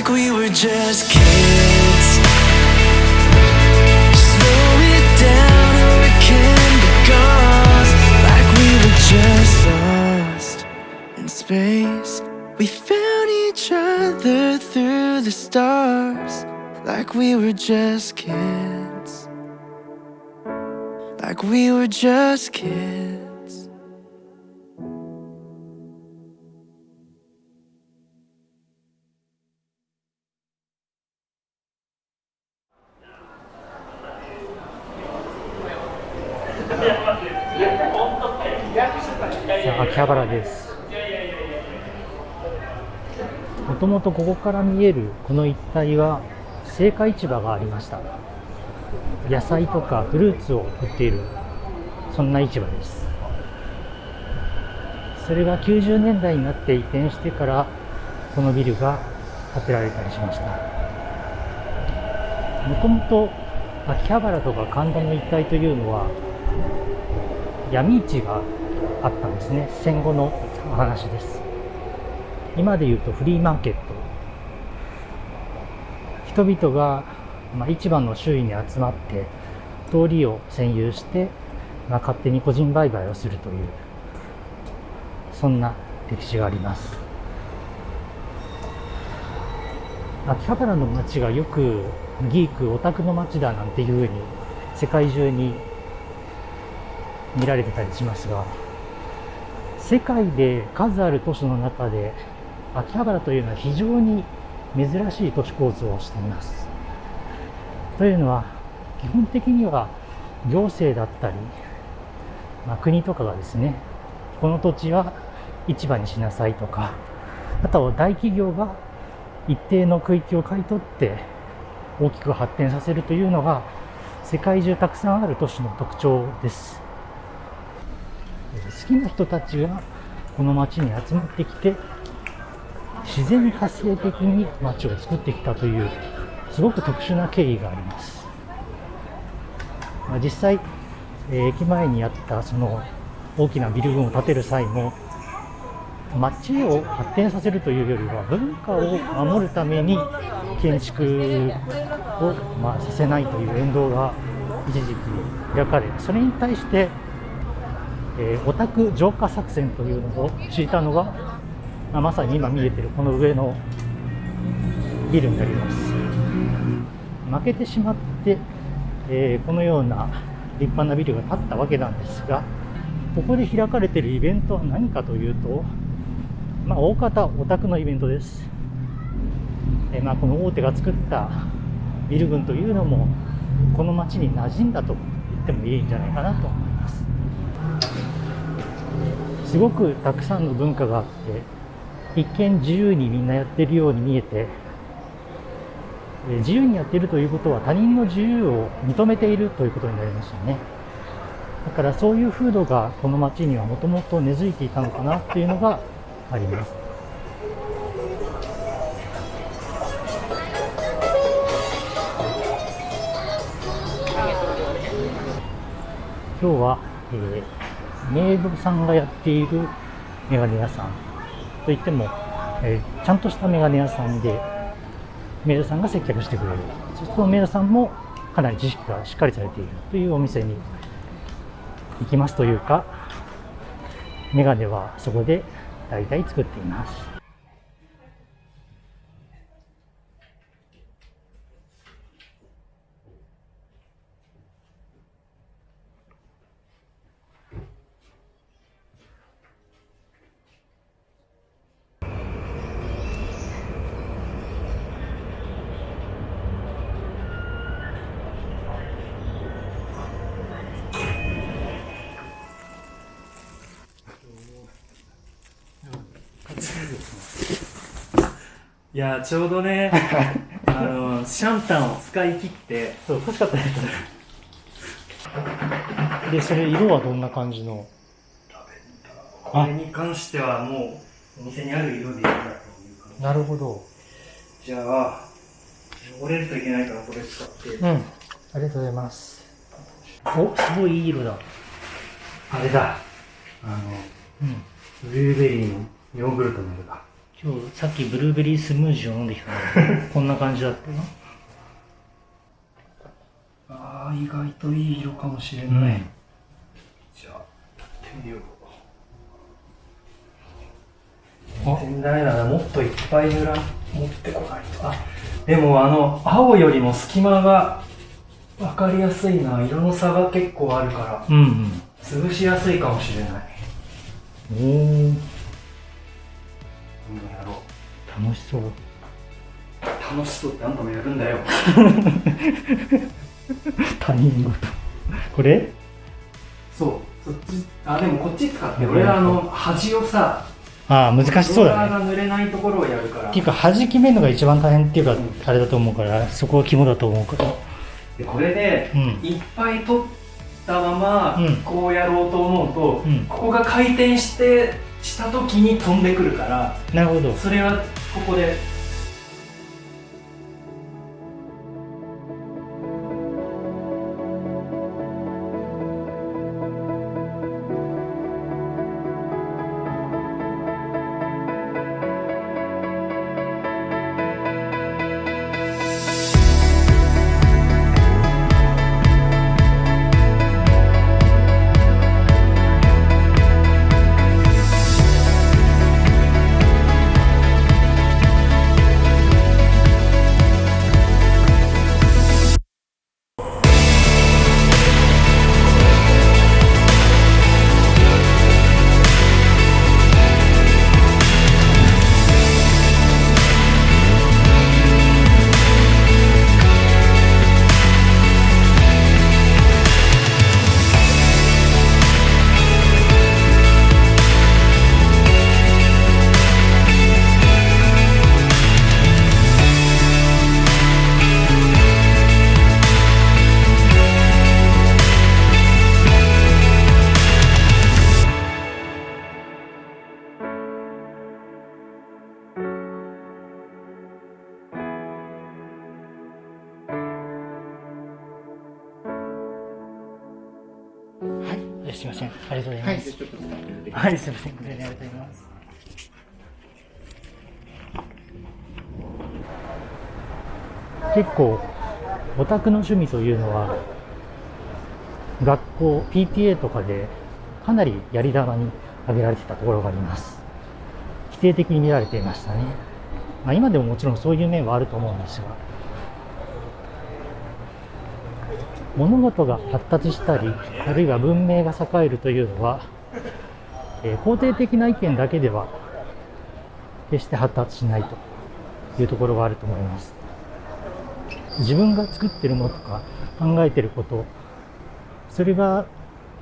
like we were just kids. Slow it down or it can be gone. Like we were just lost in space. We found each other through the stars. Like we were just kids. Like we were just kids.秋葉原です。もともとここから見えるこの一帯は青果市場がありました。野菜とかフルーツを売っている、そんな市場です。それが90年代になって移転してからこのビルが建てられたりしました。もともと秋葉原とか神田の一帯というのは闇市があったんですね。戦後のお話です。今でいうとフリーマーケット。人々が、市場の周囲に集まって通りを占有して、勝手に個人売買をするという、そんな歴史があります。秋葉原の街がよくギークオタクの街だなんていうふうに世界中に見られてたりしますが、世界で数ある都市の中で秋葉原というのは非常に珍しい都市構造をしています。というのは基本的には行政だったり、国とかがですね、この土地は市場にしなさいとか、あとは大企業が一定の区域を買い取って大きく発展させるというのが世界中たくさんある都市の特徴です。好きな人たちがこの街に集まってきて自然発生的に街を作ってきたというすごく特殊な経緯があります。実際、駅前にあったその大きなビル群を建てる際も街を発展させるというよりは文化を守るために建築をさせないという運動が一時期開かれ、それに対してオタク浄化作戦というのを敷いたのが、まさに今見えているこの上のビルになります。負けてしまって、このような立派なビルが建ったわけなんですが、ここで開かれているイベントは何かというと、大方オタクのイベントです。この大手が作ったビル群というのもこの街に馴染んだと言ってもいいんじゃないかなと思います。すごくたくさんの文化があって一見自由にみんなやっているように見えて、自由にやっているということは他人の自由を認めているということになりますよね。だからそういう風土がこの街にはもともと根付いていたのかなというのがあります。今日は、メイドさんがやっているメガネ屋さんといっても、ちゃんとしたメガネ屋さんでメイドさんが接客してくれる。そうするとメイドさんもかなり知識がしっかりされているというお店に行きますというか、メガネはそこで大体作っています。いやちょうどねシャンタンを使い切って、そう欲しかったやつで、それ色はどんな感じの？これに関してはもうお店にある色でいいんだという感じ。なるほど。じゃあ汚れるといけないからこれ使って。うん、ありがとうございます。お、すごいいい色だ。あれだ、ブルーベリーのヨーグルトの色だ。今日さっきブルーベリースムージーを飲んできたのこんな感じだったよ。ああ、意外といい色かもしれない。じゃあ、やってみよう。全然ダメだな、もっといっぱい持ってこないと。あ、でも青よりも隙間が分かりやすいな。色の差が結構あるから、潰しやすいかもしれない。やろう。楽しそう。楽しそうってあんたもやるんだよ。他人事。これ？そう、そっち。でもこっち使って、俺は端をさ、難しそうだね。ローラーが濡れないところをやるから。っていうか端決めるのが一番大変っていうか、あれだと思うから、そこが肝だと思うから。でこれで、いっぱい取ったまま、こうやろうと思うと、ここが回転した時に飛んでくるから。なるほど。それはここで。すみません、ありがとうございます。はい、すみません、ありがとうございます。結構オタクの趣味というのは学校 PTA とかでかなりやり玉に挙げられてたところがあります。否定的に見られていましたね。今でももちろんそういう面はあると思うんですが、物事が発達したり、あるいは文明が栄えるというのは、肯定的な意見だけでは決して発達しないというところがあると思います。自分が作っているものとか考えていること、それが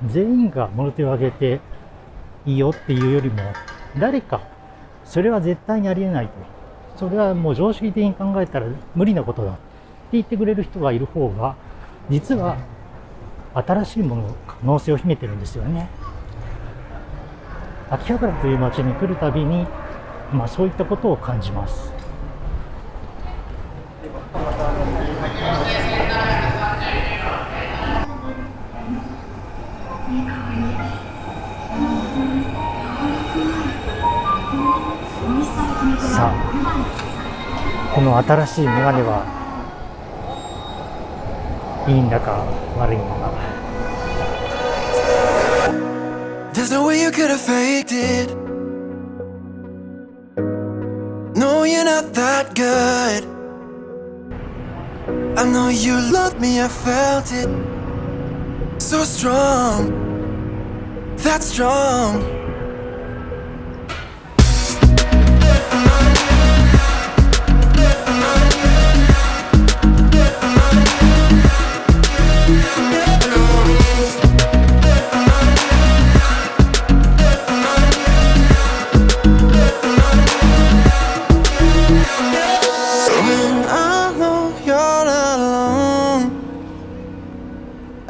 全員が物手を挙げていいよっていうよりも、誰かそれは絶対にありえないと、それはもう常識的に考えたら無理なことだって言ってくれる人がいる方が、実は新しいものの可能性を秘めてるんですよね。秋葉原という街に来るたびに、そういったことを感じます。さあ、この新しいメガネはいいんだか悪いんだか。There's no way you could have faked it. No, you're not that good. I know you love me, I felt it. So strong, that strong.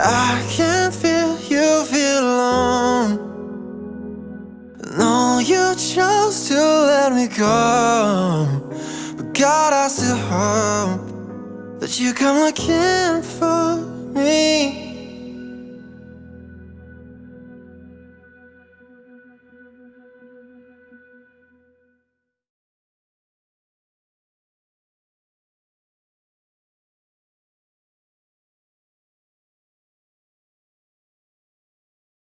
I can feel you feel alone. No, you chose to let me go, but God, I still hope that you come looking for me.